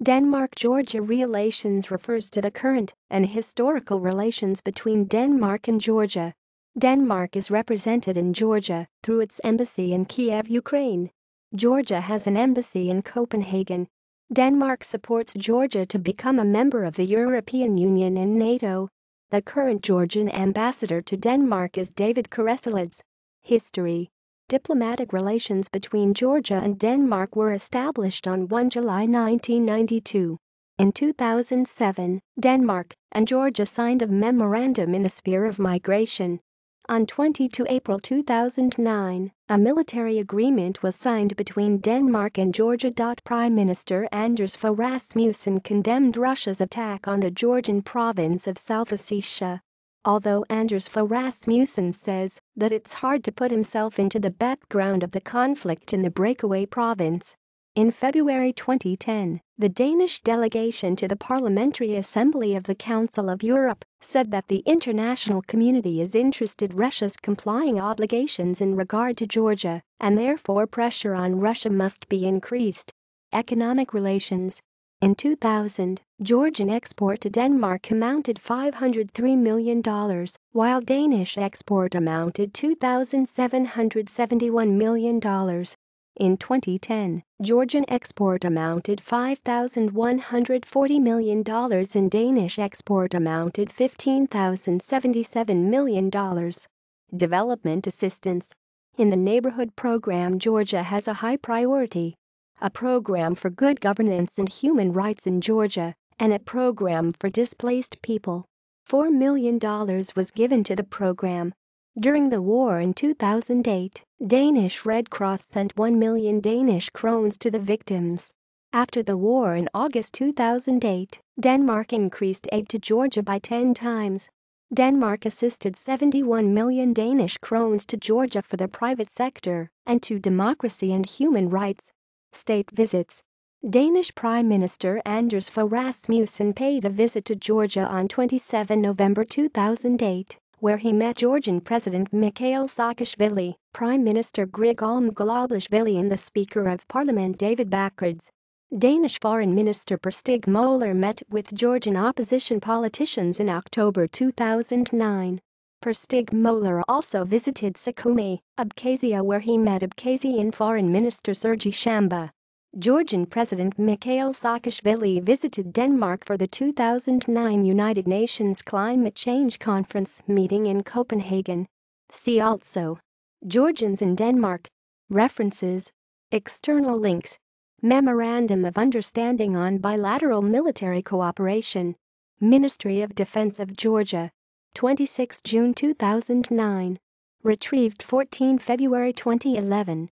Denmark-Georgia relations refers to the current and historical relations between Denmark and Georgia. Denmark is represented in Georgia through its embassy in Kiev, Ukraine. Georgia has an embassy in Copenhagen. Denmark supports Georgia to become a member of the European Union and NATO. The current Georgian ambassador to Denmark is David Kereselidze. History. Diplomatic relations between Georgia and Denmark were established on 1 July 1992. In 2007, Denmark and Georgia signed a memorandum in the sphere of migration. On 22 April 2009, a military agreement was signed between Denmark and Georgia. Prime Minister Anders Fogh Rasmussen condemned Russia's attack on the Georgian province of South Ossetia. Although Anders Fogh Rasmussen says that it's hard to put himself into the background of the conflict in the breakaway province. In February 2010, the Danish delegation to the Parliamentary Assembly of the Council of Europe said that the international community is interested in Russia's complying obligations in regard to Georgia, and therefore pressure on Russia must be increased. Economic relations. In 2000, Georgian export to Denmark amounted $503 million, while Danish export amounted $2,771 million. In 2010, Georgian export amounted $5,140 million and Danish export amounted $15,077 million. Development assistance. In the Neighborhood Program, Georgia has a high priority. A program for good governance and human rights in Georgia, and a program for displaced people. $4 million was given to the program. During the war in 2008, Danish Red Cross sent 1 million Danish krones to the victims. After the war in August 2008, Denmark increased aid to Georgia by 10 times. Denmark assisted 71 million Danish krones to Georgia for the private sector and to democracy and human rights. State visits. Danish Prime Minister Anders Fogh Rasmussen paid a visit to Georgia on 27 November 2008. Where he met Georgian President Mikhail Saakashvili, Prime Minister Grigol Mgloblishvili and the Speaker of Parliament David Kereselidze. Danish Foreign Minister Per Stig Møller met with Georgian opposition politicians in October 2009. Per Stig Møller also visited Sukhumi, Abkhazia where he met Abkhazian Foreign Minister Sergei Shamba. Georgian President Mikhail Saakashvili visited Denmark for the 2009 United Nations Climate Change Conference meeting in Copenhagen. See also: Georgians in Denmark. References. External links. Memorandum of Understanding on Bilateral Military Cooperation. Ministry of Defense of Georgia. 26 June 2009. Retrieved 14 February 2011.